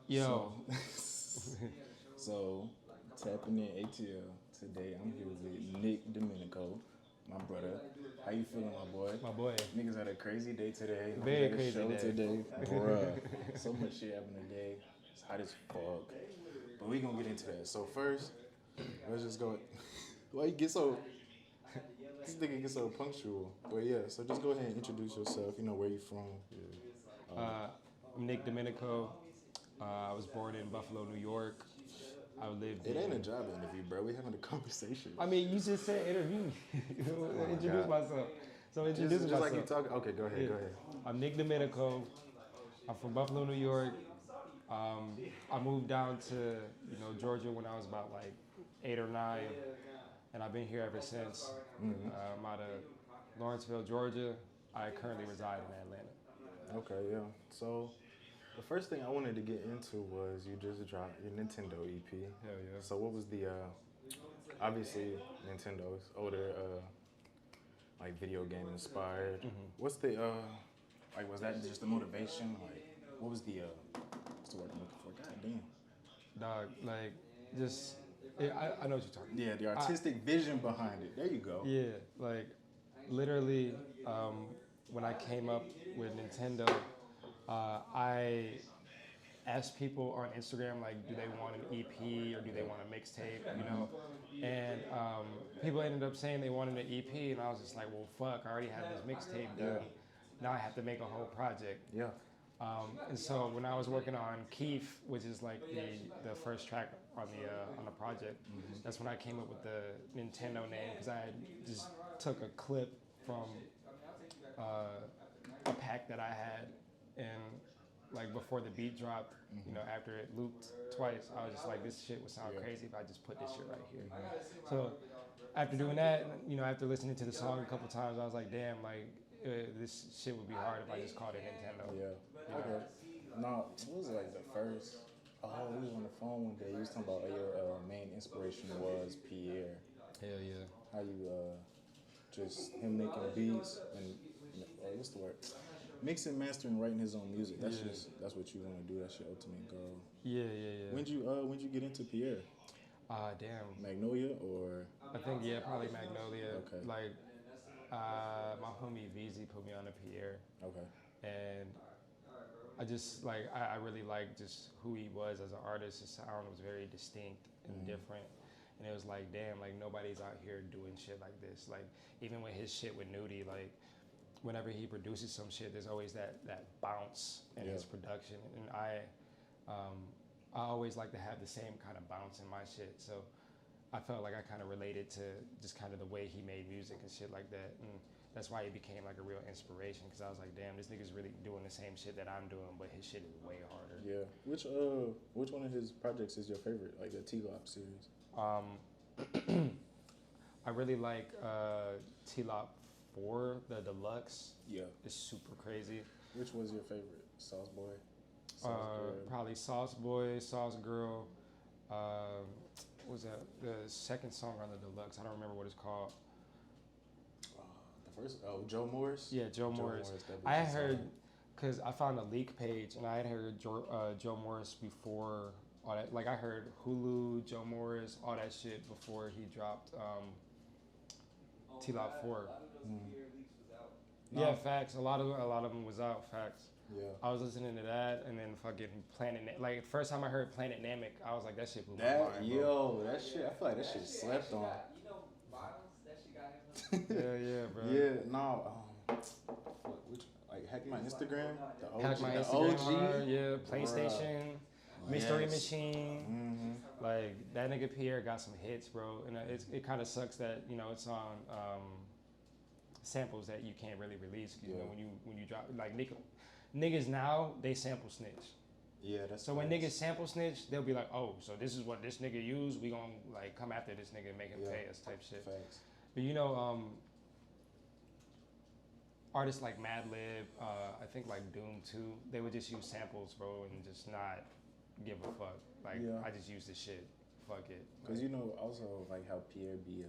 Yo. So, tapping in ATL today. I'm here with Nick Diminico, my brother. How you feeling, my boy? My boy. Niggas had a crazy day today. Very Had a crazy show day. today. Bruh. So much shit happened today. It's hot as fuck. But we gonna get into that. So first, let's just go. Why you get so... This nigga gets so punctual. But yeah, so just go ahead and introduce yourself. You know, where you from. I'm Nick Diminico. I was born in Buffalo, New York. I lived It in... ain't a job interview, bro. We having a conversation. I mean, you just said interview me. Introduce myself. So introduce Just myself. like you talking. Okay, go ahead, Yeah. go ahead. I'm Nick Diminico. I'm from Buffalo, New York. I moved down to Georgia when I was about like 8 or 9, and I've been here ever since. I'm out of Lawrenceville, Georgia. I currently reside in Atlanta. Okay, yeah. So the first thing I wanted to get into was you just dropped your Nintendo EP. Hell yeah. So what was the obviously Nintendo's older like video game inspired. What's the like was that just the motivation? Like what was the what's the word I'm looking for? God damn. Dog, like, just, I know what you're talking about. Yeah, the artistic vision behind it. There you go. Yeah, like, literally, when I came up with Nintendo, I asked people on Instagram, like, do they want an EP or do they want a mixtape, And people ended up saying they wanted an EP, and I was just like, well, fuck, I already have this mixtape done. Now I have to make a whole project. Yeah. And so when I was working on Keith, which is like the first track on the project, that's when I came up with the Nintendo name, because I just took a clip from a pack that I had, and like before the beat dropped, after it looped twice, I was just like, this shit would sound crazy if I just put this shit right here. So after doing that, after listening to the song a couple times, I was like, damn, like this shit would be hard if I just called it Nintendo. Yeah. Okay. No, what was like the first? Oh, we was on the phone one day. You was talking about your main inspiration was Pierre. Hell yeah. How you just him making beats and what's the word? Mixing, mastering, writing his own music. That's that's what you want to do. That's your ultimate goal. Yeah. When'd you get into Pierre? Damn. Magnolia or? I think probably Magnolia. Okay. Like my homie VZ put me on a Pierre. Okay. And I just like I really liked just who he was as an artist. His sound was very distinct and different. And it was like, damn, like nobody's out here doing shit like this. Like even with his shit with Nudie, like whenever he produces some shit, there's always that bounce in his production. And I always like to have the same kind of bounce in my shit. So I felt like I kind of related to just kind of the way he made music and shit like that. And that's why it became like a real inspiration, because I was like, damn, this nigga's really doing the same shit that I'm doing, but his shit is way harder. Yeah. Which one of his projects is your favorite? Like the TLOP series? I really like TLOP 4, the deluxe. Yeah. It's super crazy. Which was your favorite? Sauce Boy? Probably Sauce Boy, Sauce Girl. What was that? The second song on the deluxe. I don't remember what it's called. The first, Joe Morris? Yeah, Joe Morris. I had heard, because I found a leak page, and I had heard Joe Morris before all that. Like I heard Hulu, Joe Morris, all that shit before he dropped TLOP 4. Yeah, facts. A lot of them was out. Facts. Yeah. I was listening to that, and then fucking like first time I heard Planet Namek, I was like, that shit blew my That mind, yo, that shit. I feel like that shit slept on. Yeah, bro. Yeah, no. Which like Hack My Instagram, the OG, Hack My the Instagram, OG. yeah, PlayStation, Mystery Machine. Mm-hmm. Like that nigga Pierre got some hits, bro, and it kind of sucks that it's on samples that you can't really release. Cause, when you drop like niggas now they sample snitch. Yeah, that's so when niggas sample snitch, they'll be like, oh, so this is what this nigga used. We gonna like come after this nigga and make him pay us type shit. Facts. But artists like Madlib, I think like Doom too, they would just use samples, bro, and just not give a fuck. Like I just use this shit. Fuck it. Cause also like how Pierre be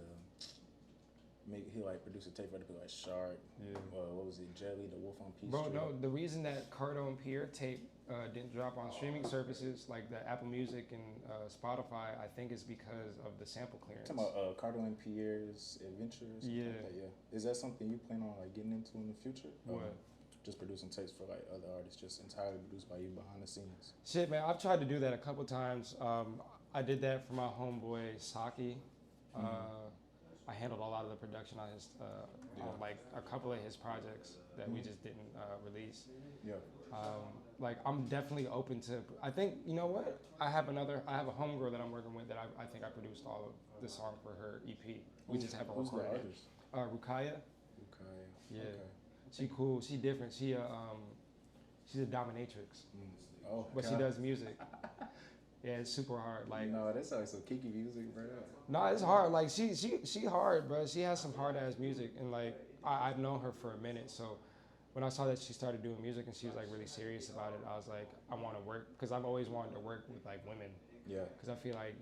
he like produce a tape for the people like Shark. Yeah. What was it? Jelly, the Wolf on Peace Bro, Street. no, the reason that Cardo and Pierre tape didn't drop on streaming services like the Apple Music and Spotify, I think is because of the sample clearance. Talking about Carter and Pierre's Adventure or something like that, yeah. Is that something you plan on like getting into in the future? What? Just producing tapes for like other artists, just entirely produced by you behind the scenes? Shit, man, I've tried to do that a couple times. I did that for my homeboy Saki. I handled a lot of the production on his, on like a couple of his projects that we just didn't release. Yeah. Like I'm definitely open to. I think you know what? I have a homegirl that I'm working with that I think I produced all of the song for her EP. We just haven't recorded it. Rukaya. Yeah. Okay. She cool. She different. She's a dominatrix. Oh. But God. She does music. Yeah, it's super hard. Like no, that sounds so kinky music, bro. No, it's hard. Like she hard, bro. She has some hard ass music, and like I've known her for a minute. So when I saw that she started doing music and she was like really serious about it, I was like, I want to work because I've always wanted to work with like women. Yeah. Because I feel like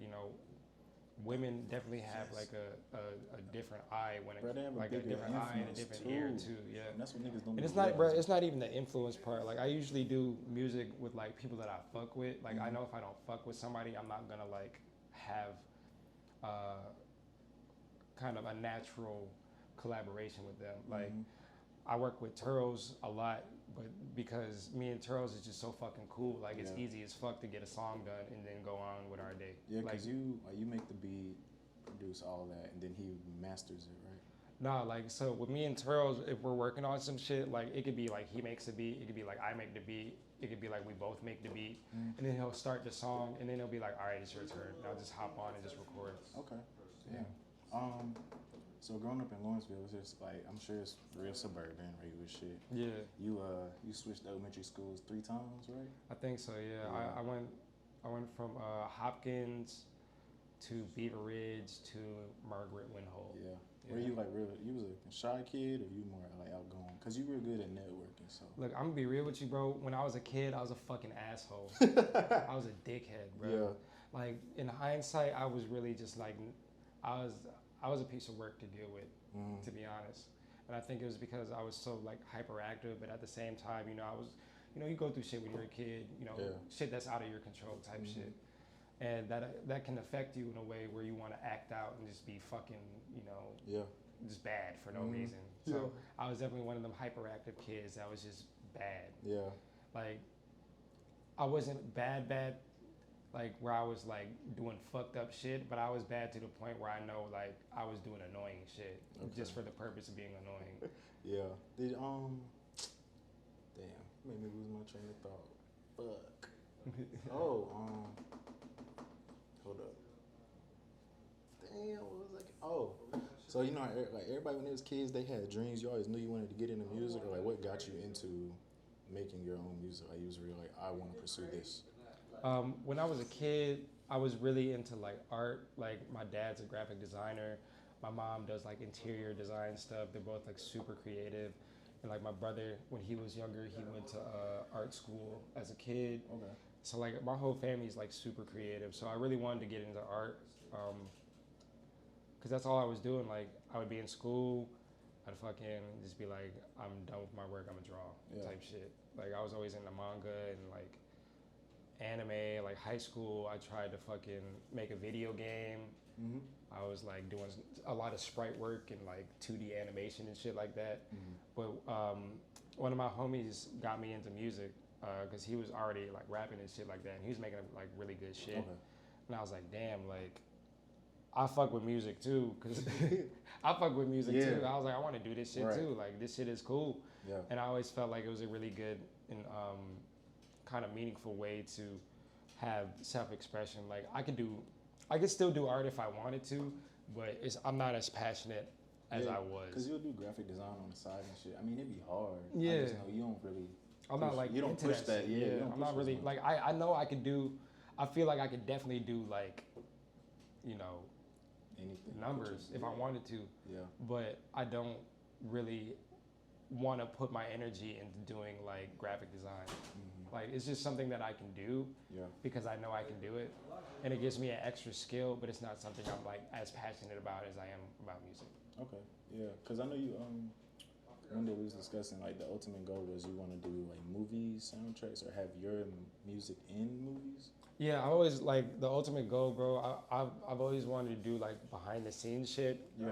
women definitely have like a different eye when it like a different eye and a different ear too. Yeah. And that's what niggas don't. And it's not, bro. It's not even the influence part. Like I usually do music with like people that I fuck with. Like I know if I don't fuck with somebody, I'm not gonna like have kind of a natural collaboration with them. Like I work with Turls a lot, but because me and Turls is just so fucking cool. Like it's easy as fuck to get a song done and then go on with our day. Yeah, because you make the beat, produce all that, and then he masters it, right? Nah, like so with me and Turls, if we're working on some shit, like it could be like he makes the beat, it could be like I make the beat, it could be like we both make the beat, and then he'll start the song, and then he'll be like, all right, it's your turn. And I'll just hop on and just record. Okay. Yeah. So growing up in Lawrenceville, it's just like I'm sure it's real suburban, regular shit. Yeah. You switched elementary schools 3 times, right? I think so. Yeah. I went from Hopkins to Beaver Ridge to Margaret Winhole. Yeah. Were you like real? You was a shy kid, or you more like outgoing? Cause you were good at networking. So look, I'm gonna be real with you, bro. When I was a kid, I was a fucking asshole. I was a dickhead, bro. Yeah. Like in hindsight, I was really just like I was a piece of work to deal with, to be honest. And I think it was because I was so like hyperactive, but at the same time, I was, you go through shit when you're a kid, shit that's out of your control type shit. And that can affect you in a way where you want to act out and just be fucking, just bad for no reason. So I was definitely one of them hyperactive kids that was just bad. Yeah. Like, I wasn't bad, like where I was like doing fucked up shit, but I was bad to the point where I know like I was doing annoying shit just for the purpose of being annoying. Yeah. Did damn, made me lose my train of thought. Fuck. Hold up. Damn, what was like? Oh, so like everybody when they was kids, they had dreams. You always knew you wanted to get into music, or like what got you into making your own music? Like you was really like, I want to pursue this. When I was a kid, I was really into like art. Like my dad's a graphic designer. My mom does like interior design stuff. They're both like super creative. And like my brother, when he was younger, he went to art school as a kid. Okay. So like my whole family's like super creative. So I really wanted to get into art. Cause that's all I was doing. Like I would be in school, I'd fucking just be like, I'm done with my work, I'm gonna draw type shit. Like I was always into manga and like anime. Like high school, I tried to fucking make a video game. I was like doing a lot of sprite work and like 2D animation and shit like that. But one of my homies got me into music because he was already like rapping and shit like that, and he was making like really good shit. Okay. And I was like, damn, like I fuck with music too, because I fuck with music too. I was like, I want to do this shit too. Like this shit is cool. Yeah. And I always felt like it was a really good and kind of meaningful way to have self-expression. Like I could still do art if I wanted to, but I'm not as passionate as I was. Because you'll do graphic design on the side and shit. I mean, it'd be hard. Yeah. I just know you don't really. I'm not like you don't push that. Yeah. I'm not really like I know I could do. I feel like I could definitely do like, anything numbers if I wanted to. Yeah. But I don't really want to put my energy into doing like graphic design. Like it's just something that I can do because I know I can do it, and it gives me an extra skill, but it's not something I'm like as passionate about as I am about music. Okay, yeah, because I know you one day we was discussing like the ultimate goal was you want to do like movies, soundtracks, or have your music in movies. Yeah, I always like the ultimate goal, bro. I've always wanted to do like behind the scenes shit. Yeah.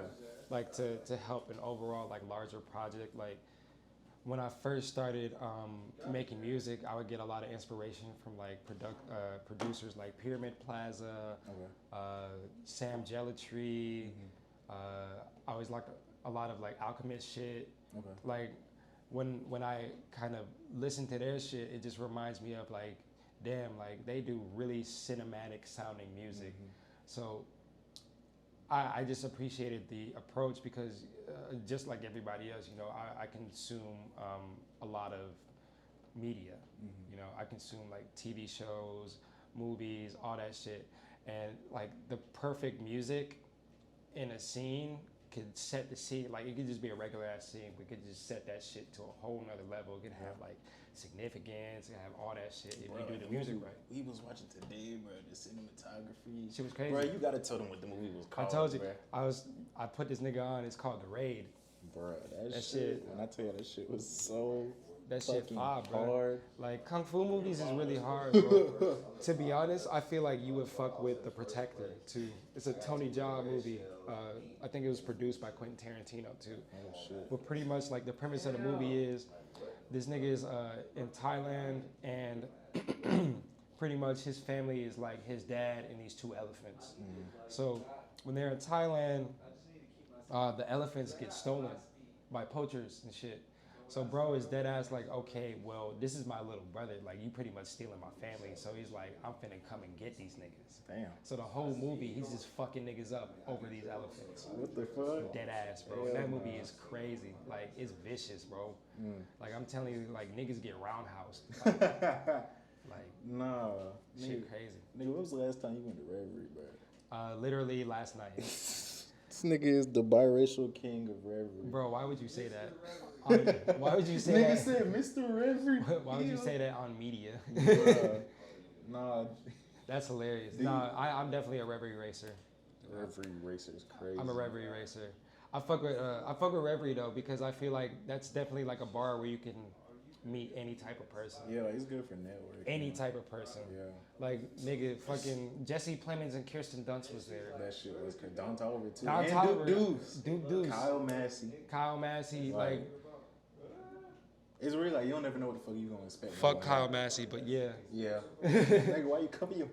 Like to help an overall like larger project. Like when I first started making music, I would get a lot of inspiration from like producers like Pyramid Plaza, Sam Gelatry. I always liked a lot of like Alchemist shit. Like when I kind of listen to their shit, it just reminds me of like, damn, like they do really cinematic sounding music. So I just appreciated the approach because just like everybody else, you know, I consume a lot of media. You know, I consume like TV shows, movies, all that shit. And like the perfect music in a scene could set the scene. Like it could just be a regular ass scene. We could just set that shit to a whole nother level. It could have like significance, it could have all that shit if you do the music right. We was watching today, bro, the cinematography. Shit was crazy. Bro, you gotta tell them what the movie was called. I told you. Bro. I put this nigga on. It's called The Raid. Bro, that shit. When I tell you that shit was so. That shit fire, bro. Hard. Like kung fu movies is really hard, bro. To be honest, I feel like you would fuck with The Protector too. It's a Tony Jaa movie. I think it was produced by Quentin Tarantino too. Oh shit. But pretty much like the premise of the movie is this nigga is in Thailand and pretty much his family is like his dad and these two elephants. So when they're in Thailand, the elephants get stolen by poachers and shit. So bro is dead ass like, okay, well, this is my little brother. Like, you pretty much stealing my family. So he's like, I'm finna come and get these niggas. Damn. So the whole movie, he's just fucking niggas up over these elephants. What the fuck? Dead ass, bro. That movie is crazy. Like, it's vicious, bro. Like, I'm telling you, like, niggas get roundhoused. Like, nah. Shit crazy. Nigga, when was the last time you went to Revery, bro? Literally last night. This nigga is the biracial king of Revery. Bro, why would you say that? Why would you say nigga that? said Mr. Revery. Why would you say that on media? Nah. That's hilarious. Nah, I'm definitely a Revery racer. Revery racer is crazy. I'm a Revery racer. I fuck with Revery though because I feel like that's definitely like a bar where you can meet any type of person. Yeah, it's good for networking. Any type of person. Yeah. Like nigga, fucking Jesse Plemons and Kirsten Dunst was there. That shit was good. Don Tolliver too. Don and Tolliver, Duke Deuce. Kyle Massey. Like it's really like you don't ever know what the fuck you gonna expect. Fuck Kyle Massey, but yeah. Yeah. Nigga, why you come here?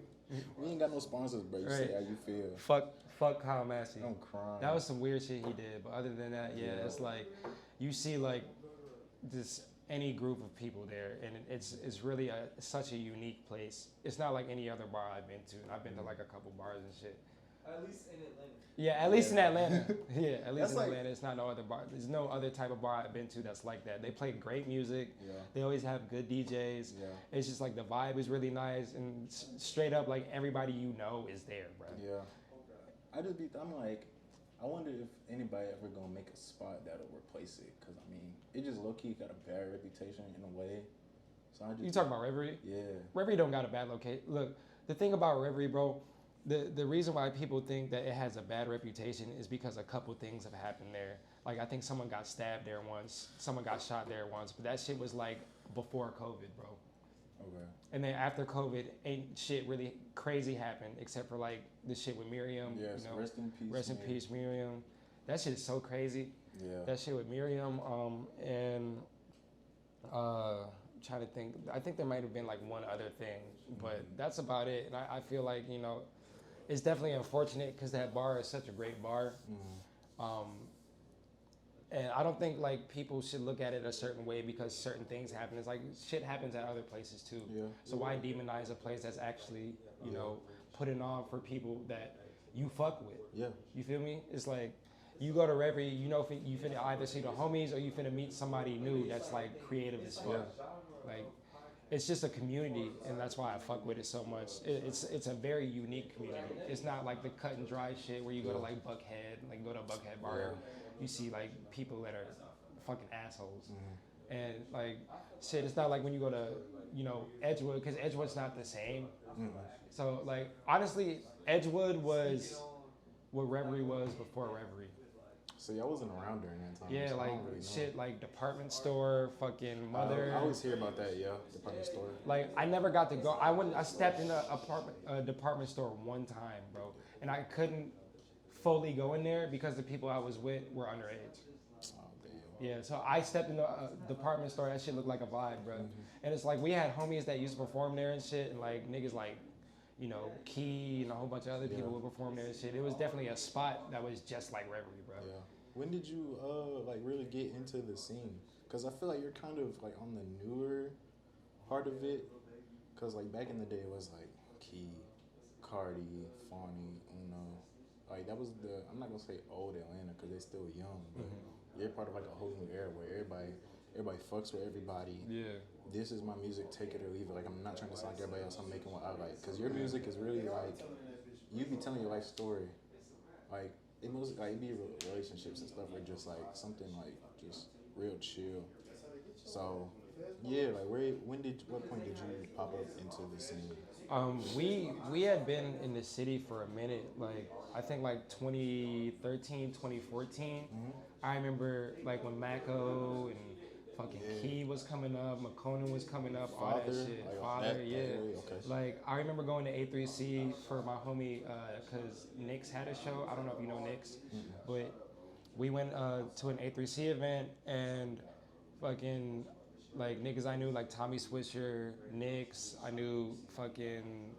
We ain't got no sponsors, bro. You say how you feel. Fuck Kyle Massey. I'm crying. That was some weird shit he did, but other than that, yeah, it's like you see like this any group of people there, and it's really such a unique place. It's not like any other bar I've been to. I've been to like a couple bars and shit. At least in Atlanta. Yeah, at least in Atlanta. Yeah, at least in Atlanta. It's not no other bar. There's no other type of bar I've been to that's like that. They play great music. Yeah. They always have good DJs. Yeah. It's just like the vibe is really nice and straight up like everybody you know is there, bro. Yeah. I'm like, I wonder if anybody ever gonna make a spot that'll replace it. Cause I mean, it just low key got a bad reputation in a way. So I just. You talking about Revery? Yeah. Revery don't got a bad location. Look, the thing about Revery, bro. The reason why people think that it has a bad reputation is because a couple things have happened there. Like I think someone got stabbed there once, someone got shot there once, but that shit was like before COVID, bro. Okay. And then after COVID, ain't shit really crazy happened except for like the shit with Miriam. Yes, you know, rest in peace. Rest in peace, Miriam. That shit is so crazy. Yeah. That shit with Miriam, and trying to think. I think there might have been like one other thing, but that's about it. And I feel like, you know, it's definitely unfortunate because that bar is such a great bar. And I don't think like people should look at it a certain way because certain things happen. It's like shit happens at other places too. Yeah. So why demonize a place that's actually, you know, putting on for people that you fuck with? Yeah. You feel me? It's like you go to Revery, you know, you finna either see the homies or you finna meet somebody new that's like creative as fuck. Yeah. Like it's just a community, and that's why I fuck with it so much. It's a very unique community. It's not like the cut and dry shit where you go to like Buckhead, like go to a Buckhead bar, you see like people that are fucking assholes, and like shit. It's not like when you go to, you know, Edgewood, because Edgewood's not the same. So like honestly, Edgewood was what Revery was before Revery. So y'all wasn't around during that time. Yeah, so like I don't really shit, know. like department store, fucking Mother. I always hear about that. Yeah, department store. Like I never got to go. I stepped in a department store one time, bro, and I couldn't fully go in there because the people I was with were underage. Oh damn. Yeah, so I stepped in the department store. That shit looked like a vibe, bro. And it's like we had homies that used to perform there and shit, and like niggas like, you know, Key and a whole bunch of other people would perform there and shit. It was definitely a spot that was just like Revery, bro. Yeah. When did you like really get into the scene? Cause I feel like you're kind of like on the newer part of it. Cause like back in the day it was like Key, Cardi, Fawny, Uno. Like that was the, I'm not gonna say old Atlanta because they're still young, but you're part of like a whole new era where everybody fucks with everybody. Yeah. This is my music, take it or leave it. Like I'm not trying to sound like everybody else. I'm making what I like. Cause your music is really like, you be telling your life story. Like it was like it be relationships and stuff, or just like something like just real chill. So yeah, like what point did you pop up into the scene? We had been in the city for a minute, like I think like 2013, 2014. I remember like when Mako and fucking Key was coming up, McConan was coming up, all that shit. Like Father, that, yeah. Okay. Like I remember going to A3C for my homie, cause Nick's had a show. I don't know if you know Nick's, but we went to an A3C event and fucking like niggas I knew like Tommy Swisher, Nick's, I knew fucking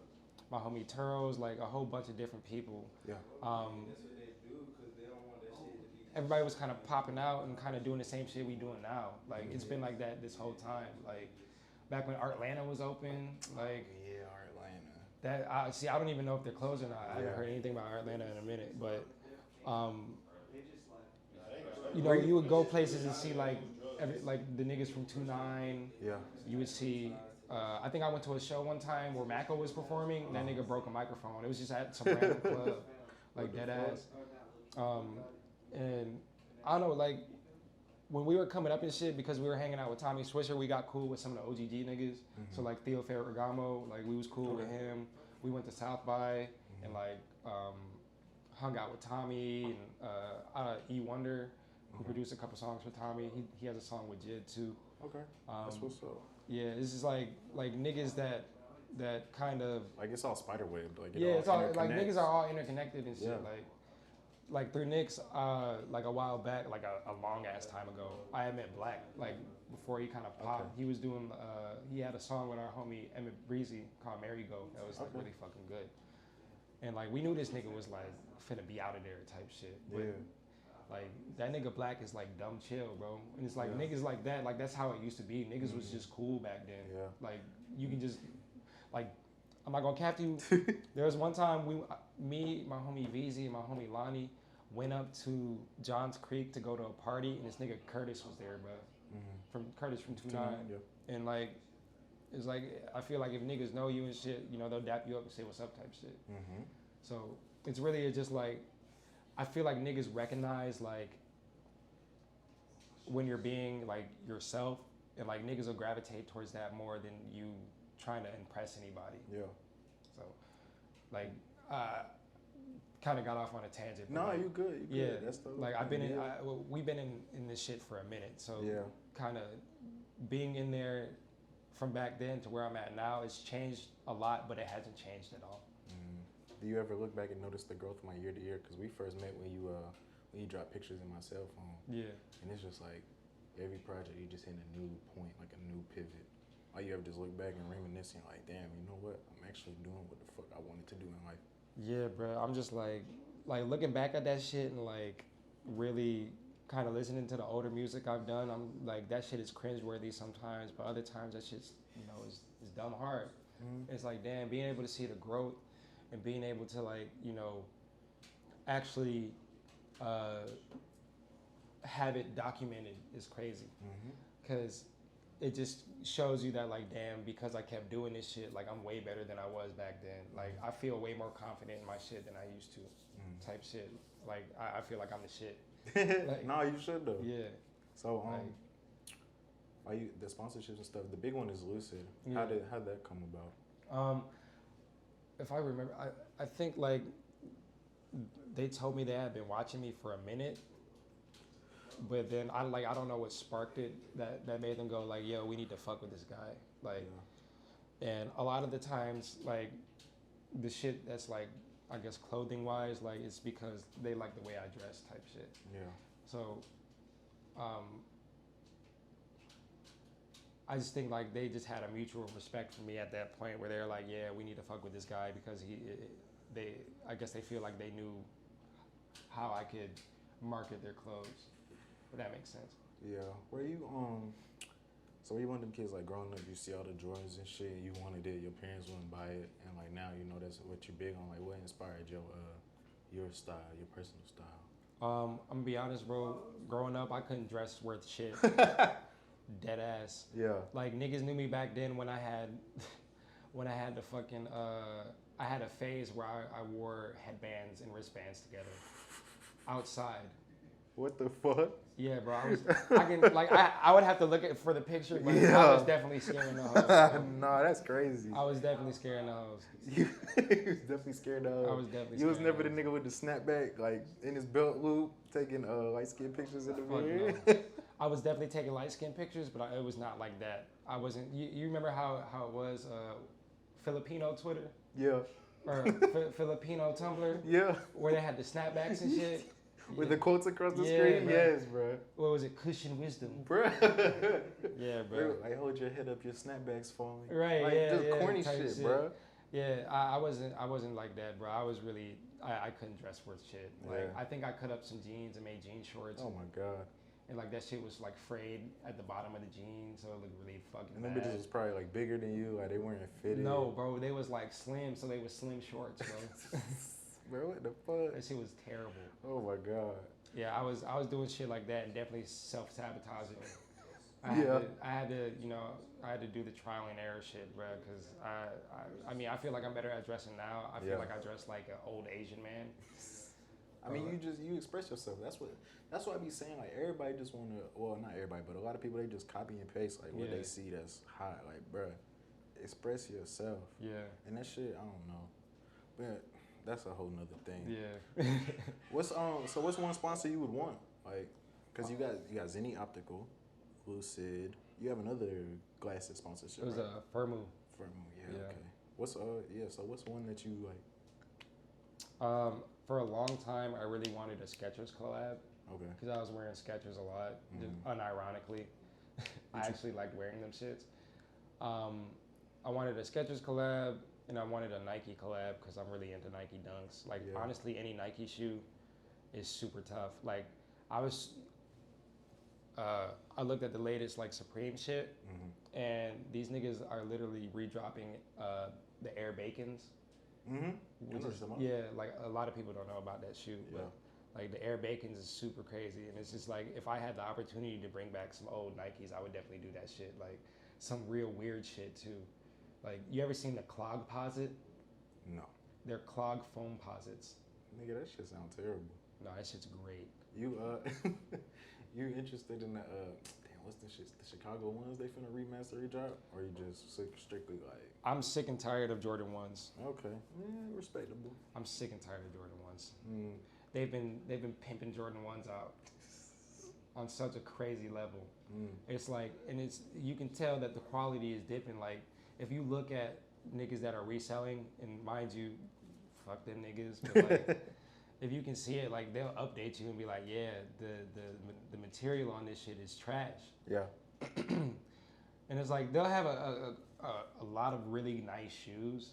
my homie Turls, like a whole bunch of different people. Yeah. Everybody was kind of popping out and kind of doing the same shit we doing now. Like it's been like that this whole time. Like back when Artlanta was open, like Yeah, Atlanta. that. I don't even know if they're closed or not. I haven't heard anything about Atlanta in a minute, but you know, you would go places and see like the niggas from 2-9. Yeah. You would see. I think I went to a show one time where Mako was performing. And that nigga broke a microphone. It was just at some random club, like dead ass. And I don't know, like when we were coming up and shit, because we were hanging out with Tommy Swisher, we got cool with some of the OGG niggas. So like Theo Ferragamo, like we was cool with him. We went to South by and like hung out with Tommy and E Wonder, who produced a couple songs for Tommy. He has a song with Jid too. Okay. That's what's up. Yeah, it's just like niggas that kind of like it's all spiderweb. Like it's all like niggas are all interconnected and shit. Yeah. Like through Nick's, like a while back, like a long ass time ago, I had met Black, like before he kind of popped. Okay. He was doing, he had a song with our homie Emmett Breezy called Merry Go that was like really fucking good. And like we knew this nigga was like finna be out of there type shit. But like that nigga Black is like dumb chill, bro. And it's like niggas like that, like that's how it used to be. Niggas was just cool back then. Yeah. Like you can just, like, I'm not gonna cap you. There was one time me, my homie VZ, and my homie Lonnie went up to Johns Creek to go to a party, and this nigga Curtis was there, bro. From Curtis from 2-9. And like, it's like, I feel like if niggas know you and shit, you know, they'll dap you up and say what's up type shit. So it's really just like, I feel like niggas recognize like when you're being like yourself, and like niggas will gravitate towards that more than you trying to impress anybody. Yeah. So like, kind of got off on a tangent. No, like, you good. You good. That's the like I've been we've been in this shit for a minute, so kind of being in there from back then to where I'm at now, it's changed a lot, but it hasn't changed at all. Do you ever look back and notice the growth from like year to year? Because we first met when you dropped pictures in my cell phone. Yeah. And it's just like every project you just hit a new point, like a new pivot. Or you ever just look back and reminisce and like, damn, you know what? I'm actually doing what the fuck I wanted to do in life. Yeah, bro. I'm just like looking back at that shit and like really kind of listening to the older music I've done. I'm like, that shit is cringeworthy sometimes, but other times that shit's, you know, is dumb hard. It's like, damn, being able to see the growth and being able to like, you know, actually have it documented is crazy. Because it just shows you that like, damn, because I kept doing this shit, like I'm way better than I was back then. Like I feel way more confident in my shit than I used to, type shit. Like I feel like I'm the shit. Like, no, you should though. Yeah. So are you the sponsorships and stuff? The big one is Lucid. Yeah. How'd that come about? If I remember, I think like they told me they had been watching me for a minute, But then I don't know what sparked it that made them go like, yo, we need to fuck with this guy. Like, and a lot of the times, like, the shit that's like, I guess clothing wise, like, it's because they like the way I dress type shit. Yeah. So, I just think like they just had a mutual respect for me at that point where they're like, yeah, we need to fuck with this guy because I guess they feel like they knew how I could market their clothes. If that makes sense. Yeah. Were you so were you one of them kids like growing up? You see all the Jordans and shit. You wanted it. Your parents wouldn't buy it, and like now you know that's what you're big on. Like, what inspired your style, your personal style? I'm gonna be honest, bro. Growing up, I couldn't dress worth shit. Dead ass. Yeah. Like niggas knew me back then when I had the fucking I had a phase where I wore headbands and wristbands together outside. What the fuck? Yeah, bro. I would have to look for the picture, but I was definitely scaring the hoes. No, that's crazy. I was definitely scaring the hoes. You was definitely scared of. I was definitely. You was never the nigga with the snapback, like in his belt loop, taking light skin pictures in the mirror. No. I was definitely taking light skin pictures, but it was not like that. I wasn't. You remember how it was Filipino Twitter? Yeah. Or Filipino Tumblr? Yeah. Where they had the snapbacks and shit. With the quotes across the screen? Bro. Yes, bro. What was it? Cushion wisdom. Bro. Yeah, bro. Like, hold your head up, your snapback's falling. Right, like, yeah, just corny shit, bro. Yeah, I wasn't like that, bro. I was really, I couldn't dress worth shit. Like, I think I cut up some jeans and made jean shorts. Oh my God. And like that shit was like frayed at the bottom of the jeans, so it looked really fucking and them bad. bitches was probably like bigger than you, like they weren't fitted. No, bro, they was like slim, so they was slim shorts, bro. Bro, what the fuck? That shit was terrible. Oh my God. Yeah, I was doing shit like that and definitely self-sabotaging. I had to do the trial and error shit, bro, because I mean, I feel like I'm better at dressing now. I feel like I dress like an old Asian man. I mean, you express yourself. That's what I be saying. Like, everybody just want to, well, not everybody, but a lot of people, they just copy and paste, like, what they see that's hot. Like, bruh, express yourself. Yeah. And that shit, I don't know. But that's a whole nother thing. Yeah. What's one sponsor you would want? Like, because you got Zenny Optical, Lucid. You have another glasses sponsorship, It was right? Firmu. Firmu, yeah, okay. What's one that you like? For a long time, I really wanted a Skechers collab. Okay. Because I was wearing Skechers a lot, just unironically. I actually liked wearing them shits. I wanted a Skechers collab, and I wanted a Nike collab because I'm really into Nike dunks. Like, honestly, any Nike shoe is super tough. Like, I looked at the latest, like, Supreme shit, and these niggas are literally redropping the Air Bacons. Which is, like, a lot of people don't know about that shoe, but like the Air Bacons is super crazy, and it's just like, if I had the opportunity to bring back some old Nikes, I would definitely do that shit. Like some real weird shit too. Like, you ever seen the clog posit? No. They're clog foam posits. Nigga, that shit sounds terrible. No, that shit's great. You you interested in the what's the shit? The Chicago ones they finna remaster, redrop, or you just strictly like? I'm sick and tired of Jordan 1s. Okay, yeah, respectable. I'm sick and tired of Jordan 1s. They've been pimping Jordan 1s out on such a crazy level. It's like, and you can tell that the quality is dipping. Like, if you look at niggas that are reselling, and mind you, fuck them niggas, but like, if you can see it, like, they'll update you and be like, yeah, the material on this shit is trash. Yeah. And it's like, they'll have a lot of really nice shoes,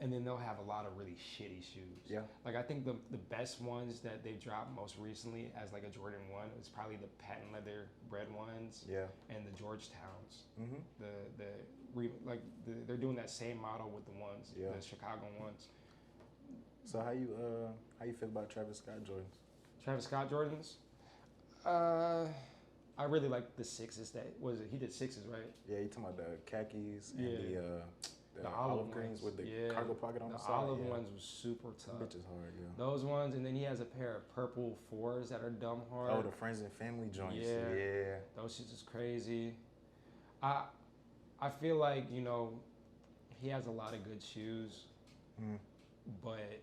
and then they'll have a lot of really shitty shoes. Yeah. Like, I think the best ones that they've dropped most recently as like a Jordan 1 is probably the patent leather red ones. Yeah. And the Georgetowns. They're doing that same model with the ones, the Chicago ones. So how you feel about Travis Scott Jordans? Travis Scott Jordans? I really like the 6s. He did 6s, right? Yeah, you talking about the khakis and the olive greens with the cargo pocket on the side. The olive ones was super tough. Bitch is hard, yeah. Those ones, and then he has a pair of purple 4s that are dumb hard. Oh, the friends and family joints. Yeah. Those shits is crazy. I feel like, he has a lot of good shoes, but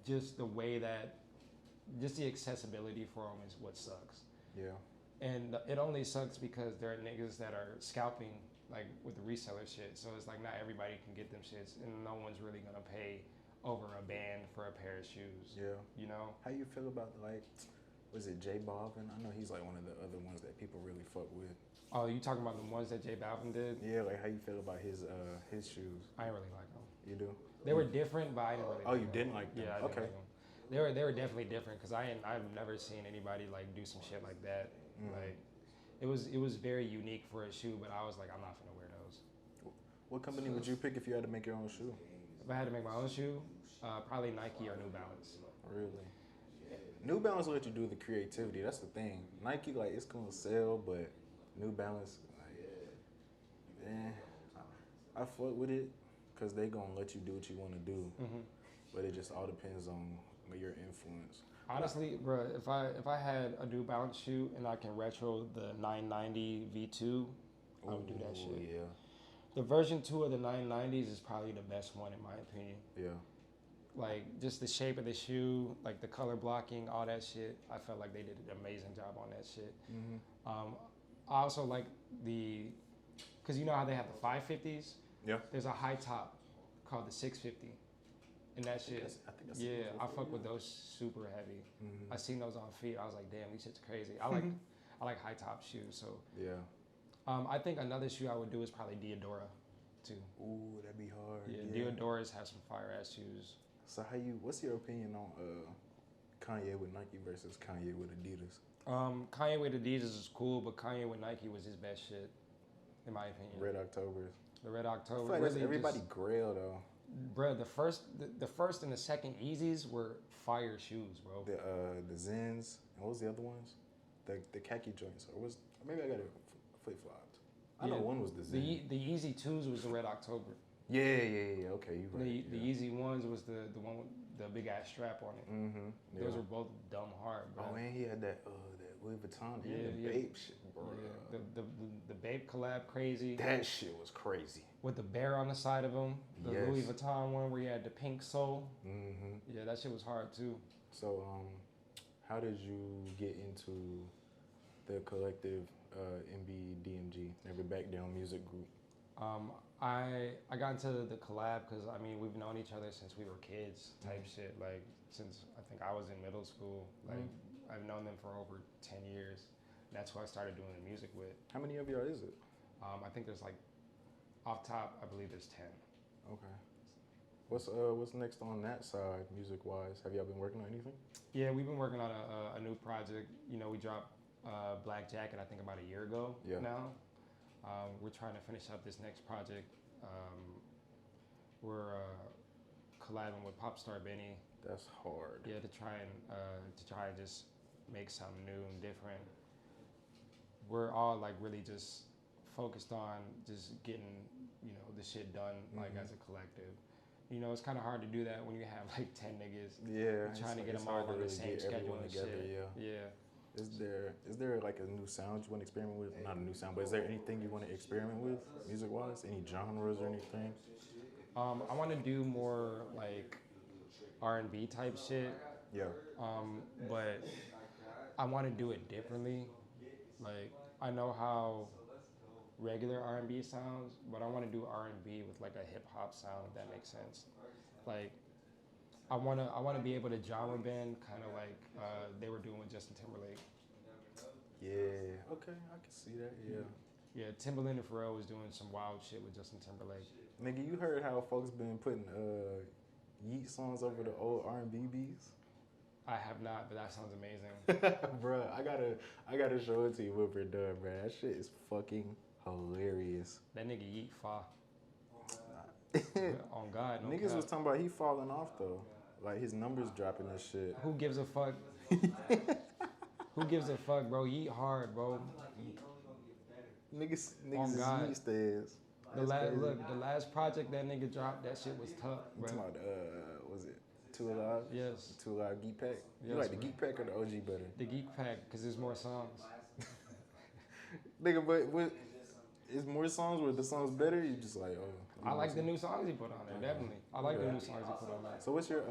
just the way that just the accessibility for them is what sucks. Yeah. And it only sucks because there are niggas that are scalping like with the reseller shit. So it's like not everybody can get them shits, and no one's really gonna pay over a band for a pair of shoes. Yeah. You know? How you feel about like, was it J Balvin? I know he's like one of the other ones that people really fuck with. Oh, you talking about the ones that J Balvin did? Yeah, like how you feel about his shoes? I didn't really like them. You do? They were different, but I didn't really. Oh, you didn't like them? Yeah, I didn't like them. They were definitely different because I've never seen anybody like do some shit like that. Like it was very unique for a shoe, but I was like, I'm not gonna wear those. What company would you pick if you had to make your own shoe? If I had to make my own shoe, probably Nike or New Balance. Really? New Balance will let you do the creativity. That's the thing. Nike, like, it's gonna sell, but New Balance, like, I fuck with it because they gonna let you do what you want to do. But it just all depends on your influence. Honestly, bro, if I had a New Balance shoe and I can retro the 990 V2, I would do that shit. Yeah. The version 2 of the 990s is probably the best one in my opinion. Yeah. Like just the shape of the shoe, like the color blocking, all that shit. I felt like they did an amazing job on that shit. I also like because you know how they have the 550s? Yeah. There's a high top called the 650. And that shit, I think that's I fuck with those super heavy. I seen those on feet. I was like, damn, these shit's crazy. I like high top shoes. So yeah. I think another shoe I would do is probably Diodora, too. Ooh, that'd be hard. Yeah, Diodoras have some fire ass shoes. So what's your opinion on Kanye with Nike versus Kanye with Adidas? Kanye with Adidas is cool, but Kanye with Nike was his best shit, in my opinion. Red Octobers. The Red October. I feel like everybody grail though. Bro, the first and the second Yeezys were fire shoes, bro. The Zens, and what was the other ones? The khaki joints, or maybe I got it flip flopped. I know one was the Zen. The Yeezy 2s was the Red October. Yeah. Okay, you right. The Yeezy 1s was the one with the big ass strap on it. Yeah. Those were both dumb hard, bro. Oh, and he had that Louis Vuitton, the Bape shit, bro. Yeah. The Bape collab, crazy. That shit was crazy. With the bear on the side of him. The Louis Vuitton one where he had the pink sole. Yeah, that shit was hard too. So, how did you get into the collective NBDMG, Never Back Down music group? I got into the collab because I mean we've known each other since we were kids type shit. Like since I think I was in middle school. Like I've known them for over 10 years. And that's who I started doing the music with. How many of y'all is it? I think there's like off top I believe there's 10. Okay. What's next on that side music wise? Have y'all been working on anything? Yeah, we've been working on a new project. You know, we dropped Black Jacket I think about a year ago now. We're trying to finish up this next project. We're collabing with Popstar Benny. That's hard. Yeah, to try and just make something new and different. We're all like really just focused on just getting the shit done like as a collective. You know, it's kind of hard to do that when you have like 10 niggas. Yeah, trying to get them all on the same schedule and together, shit. Yeah. Is there like a new sound you want to experiment with? Not a new sound, but is there anything you want to experiment with music-wise? Any genres or anything? I want to do more like R&B type shit. Yeah. But I want to do it differently. Like I know how regular R&B sounds, but I want to do R&B with like a hip hop sound, if that makes sense. Like I wanna be able to genre bend kind of like they were doing with Justin Timberlake. Yeah. Okay, I can see that. Yeah. Yeah, Timberland and Pharrell was doing some wild shit with Justin Timberlake. Nigga, you heard how folks been putting Yeat songs over the old R&B beats? I have not, but that sounds amazing. Bruh, I gotta show it to you when we're done, bruh. That shit is fucking hilarious. That nigga Yeat FYE. On God, no niggas cap. was talking about he falling off though. Like his numbers dropping and shit. Who gives a fuck? Who gives a fuck, bro? Yeat hard, bro. Niggas is Yeat stands. The last project that nigga dropped, that shit was tough, bro. You talking about was it Too Alive? Yes. Too Alive Geek Pack? Yes, you like the Geek Pack or the OG better? The Geek Pack, because there's more songs. Nigga, but is more songs where the song's better? You just like, oh. I like the new songs he put on there, definitely. I like the new songs he put on there. So what's your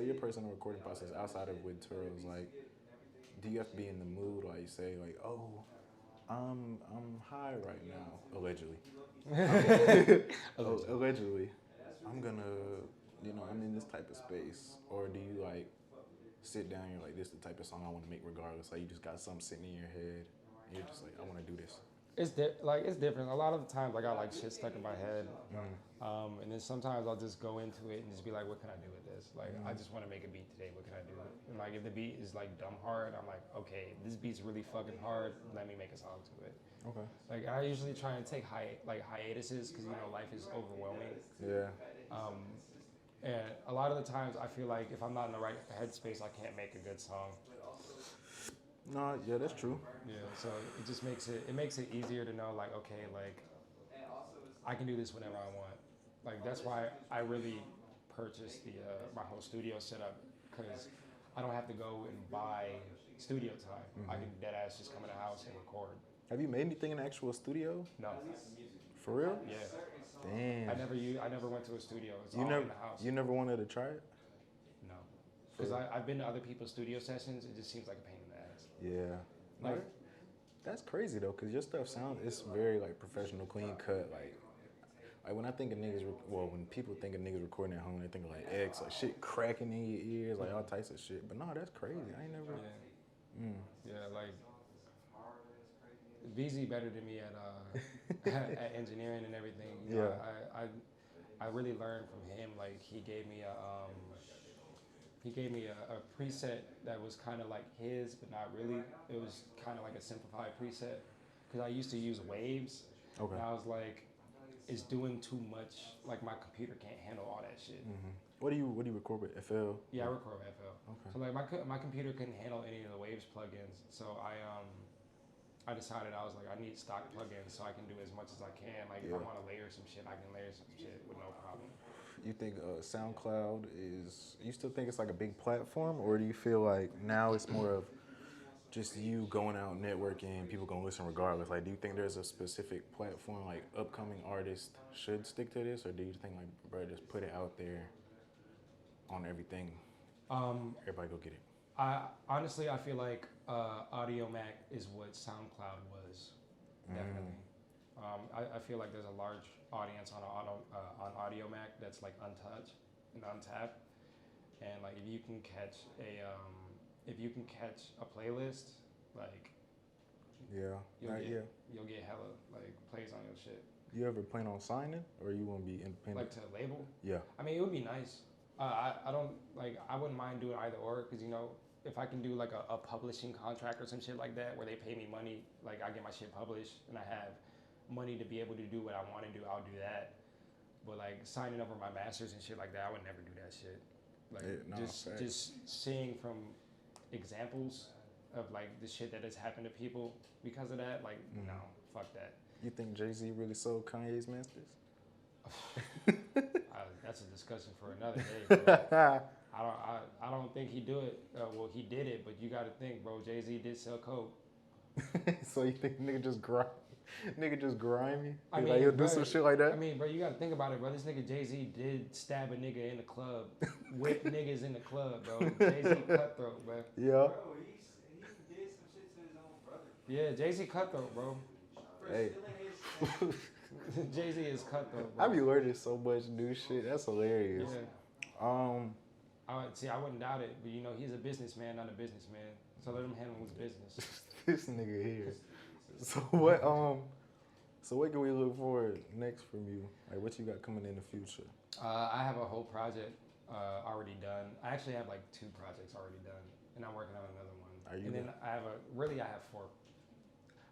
your personal recording process outside of with Turls? Like, do you have to be in the mood? Like, say like, oh, I'm high right now, allegedly. Allegedly, I'm gonna, I'm in this type of space, or do you like sit down? You're like, this is the type of song I want to make regardless. Like, you just got something sitting in your head, and you're just like, I want to do this. It's different. A lot of the times I got like shit stuck in my head, and then sometimes I'll just go into it and just be like, what can I do with this? Like, I just want to make a beat today. What can I do? And like, if the beat is like dumb hard, I'm like, okay, this beat's really fucking hard. Let me make a song to it. Okay. Like, I usually try and take hiatuses because life is overwhelming. Yeah. And a lot of the times I feel like if I'm not in the right headspace, I can't make a good song. No, yeah, that's true. Yeah, so it just makes it easier to know, like, okay, like, I can do this whenever I want. Like, that's why I really purchased my whole studio setup, because I don't have to go and buy studio time. I can deadass just come in the house and record. Have you made anything in the actual studio? No. For real? Yeah. Damn. I never went to a studio. It's all in the house. You never wanted to try it? No. Because I've been to other people's studio sessions. It just seems like a pain in the ass. Yeah. Like, that's crazy though, because your stuff it's very like professional, clean cut. Like when I think of niggas, when people think of niggas recording at home, they think of like X, like shit cracking in your ears, like all types of shit. But no, that's crazy. I ain't never. Yeah. Yeah, like VZ better than me at engineering and everything. You know, I really learned from him. Like, he gave me a preset that was kind of like his, but not really. It was kind of like a simplified preset, because I used to use waves. Okay. And I was like, it's doing too much. Like, my computer can't handle all that shit. Mm-hmm. What do you record with? FL? Yeah, I record with FL. Okay. So like my computer couldn't handle any of the waves plugins. So I decided, I was like, I need stock plugins so I can do as much as I can. Like, if I want to layer some shit, I can layer some shit with no problem. You think SoundCloud you still think it's like a big platform, or do you feel like now it's more of just you going out networking, people gonna listen regardless? Like, do you think there's a specific platform like upcoming artists should stick to this, or do you think like, bro, just put it out there on everything? Everybody go get it. Honestly, I feel like Audio Mac is what SoundCloud was, definitely. I feel like there's a large audience on Audio Mac that's like untouched and untapped, and like if you can catch a playlist, like you'll get hella like plays on your shit. You ever plan on signing, or you want to be independent? Like to a label? Yeah. I mean, it would be nice. I wouldn't mind doing either or, because if I can do like a publishing contract or some shit like that where they pay me money, like I get my shit published and I have money to be able to do what I want to do, I'll do that. But like signing over my masters and shit like that, I would never do that shit. Like just seeing from examples of like the shit that has happened to people because of that, like no, fuck that. You think Jay-Z really sold Kanye's masters? That's a discussion for another day. I don't think he do it. Well, he did it, but you got to think, bro. Jay-Z did sell coke. So you think nigga just grimy? I mean, like he'll do some shit like that? I mean, bro, you got to think about it, bro. This nigga Jay-Z did stab a nigga in the club, whip niggas in the club, bro. Jay-Z cutthroat, bro. Yeah. Bro, he did some shit to his own brother. Yeah, Jay-Z cutthroat, bro. Hey. Jay-Z is cutthroat, bro. I be learning so much new shit. That's hilarious. Yeah. I wouldn't doubt it, but he's a businessman, not a businessman. So let him handle his business. This nigga here. So what can we look for next from you? Like, what you got coming in the future? I have a whole project already done. I actually have like 2 projects already done, and I'm working on another one. Then I have 4.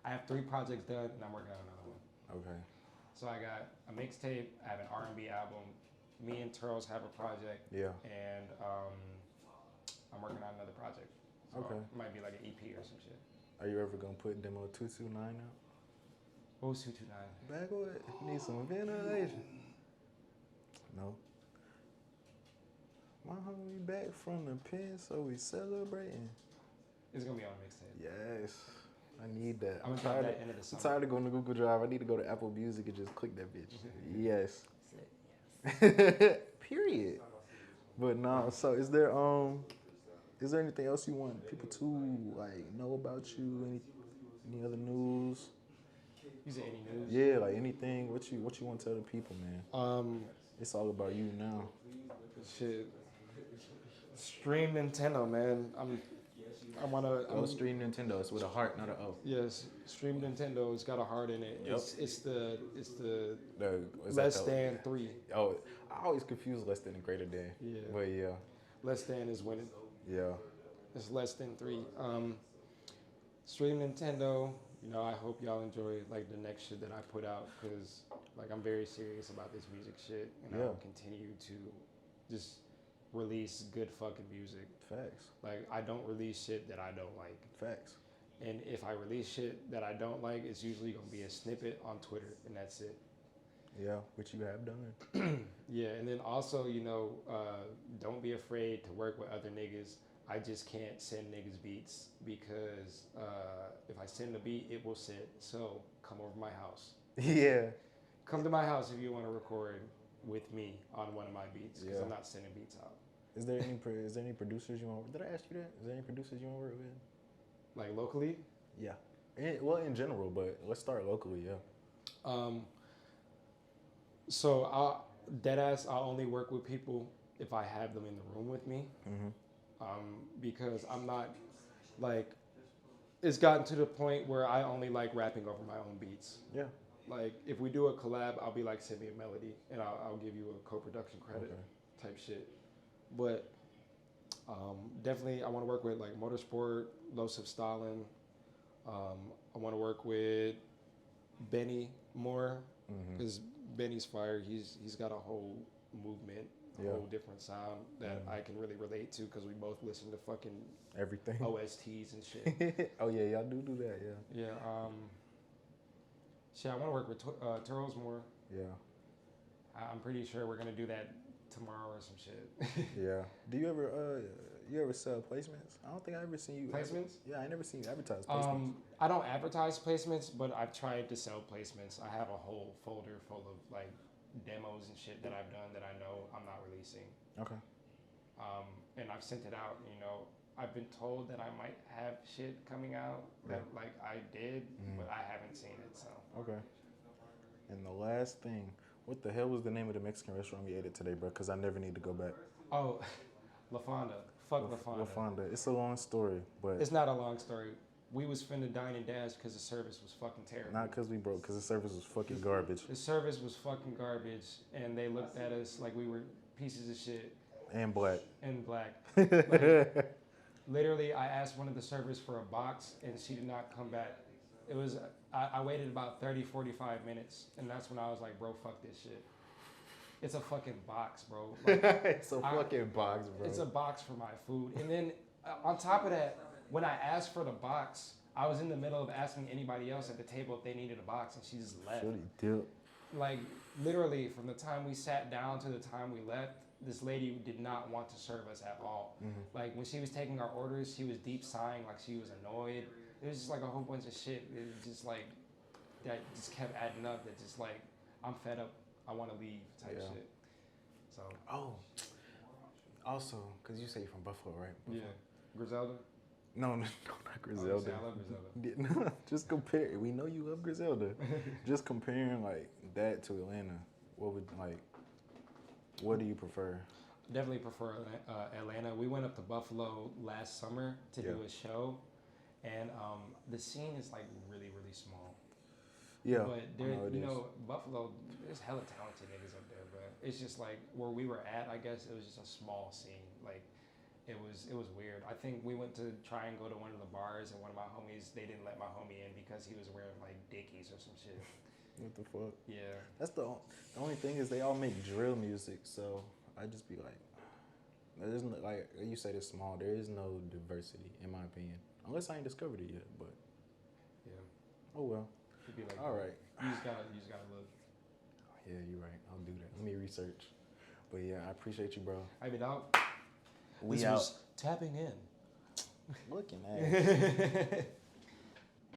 I have 3 projects done, and I'm working on another one. Okay. So I got a mixtape. I have an R&B album. Me and Turls have a project. Yeah. And I'm working on another project. So okay. It might be like an EP or some shit. Are you ever gonna put Demo 229 out? What was 229? Back with need some ventilation. No. My homie back from the pen, so we celebrating. It's gonna be on a mixtape. Yes. I need that. I'm I'm gonna tired. that end of the I'm summer. tired of going to Google Drive. I need to go to Apple Music and just click that bitch. Yes. Period. But no. So is there anything else you want people to like know about you? Any other news? You say any news? Yeah, like anything. What you want to tell the people, man? It's all about you now. Shit. Stream Nintendo, man. Go stream Nintendo. It's with a heart, not an O. Yes, Stream Nintendo. It's got a heart in it. Yep. It's the Is that less than 3. Oh, I always confuse less than and greater than. Yeah. But yeah. Less than is winning. Yeah. It's less than 3. Stream Nintendo. You know, I hope y'all enjoy like the next shit that I put out because like I'm very serious about this music shit and I will continue to just release good fucking music. Facts. Like I don't release shit that I don't like. Facts. And if I release shit that I don't like, it's usually gonna be a snippet on Twitter and that's it. Yeah, which you have done. Yeah, and then also, you know, don't be afraid to work with other niggas. I just can't send niggas beats because if I send a beat, it will sit. So come over my house. Yeah. Come to my house if you want to record with me on one of my beats because I'm not sending beats out. Is there any producers you want? Did I ask you that? Is there any producers you want to work with? Like locally? Yeah. Well, in general, but let's start locally. Yeah. So I'll only work with people if I have them in the room with me. Mm-hmm. Because I'm not like it's gotten to the point where I only like rapping over my own beats. Yeah. Like if we do a collab, I'll be like, send me a melody and I'll give you a co-production credit type shit. But definitely I want to work with like Motorsport, Los of Stalin. I want to work with Benny more because Benny's fire. He's got a whole movement. A whole different sound that I can really relate to because we both listen to fucking everything, OSTs and shit. Oh yeah, y'all do that, yeah. Yeah. Shit, I want to work with Turls more. Yeah. I'm pretty sure we're gonna do that tomorrow or some shit. Yeah. Do you ever sell placements? I don't think I ever seen you. Placements? Yeah, I never seen you advertise placements. I don't advertise placements, but I've tried to sell placements. I have a whole folder full of like demos and shit that I've done that I know I'm not releasing. Okay. And I've sent it out, you know. I've been told that I might have shit coming out that like I did, but I haven't seen it, so. Okay. And the last thing, what the hell was the name of the Mexican restaurant we ate at today, bro? Because I never need to go back. Oh, La Fonda. Fuck La Fonda. La Fonda. It's a long story, but. It's not a long story. We was finna dine and dash because the service was fucking terrible. Not because we broke, because the service was fucking garbage. The service was fucking garbage, and they looked at us like we were pieces of shit. And black. And black. Like, literally, I asked one of the servers for a box, and she did not come back. It was, I waited about 30, 45 minutes, and that's when I was like, bro, fuck this shit. It's a fucking box, bro. Like, it's a fucking box, bro. It's a box for my food. And then on top of that, when I asked for the box, I was in the middle of asking anybody else at the table if they needed a box, and she just left. Like, literally, from the time we sat down to the time we left, this lady did not want to serve us at all. Like, when she was taking our orders, she was deep sighing like she was annoyed. It was just like a whole bunch of shit. It was just like, that just kept adding up that just like, I'm fed up, I want to leave type shit. So. Oh. Also, because you say you're from Buffalo, right? Buffalo. Yeah. Griselda? No, not Griselda. I love Griselda. No, just compare. We know you love Griselda. Just comparing like that to Atlanta. What do you prefer? Definitely prefer Atlanta. We went up to Buffalo last summer to do a show, and the scene is like really, really small. Yeah, but you know, Buffalo, there's hella talented niggas up there, but it's just like where we were at. I guess it was just a small scene. Like. It was weird. I think we went to try and go to one of the bars, and one of my homies, they didn't let my homie in because he was wearing like Dickies or some shit. What the fuck? Yeah. That's the only thing is they all make drill music, so I just be like, there's no, like you said, it's small. There is no diversity in my opinion, unless I ain't discovered it yet. But yeah. Oh well. It'd be like, all right. You just gotta look. Yeah, you're right. I'll do that. Let me research. But yeah, I appreciate you, bro. I mean, We this out. was tapping in. Looking at it.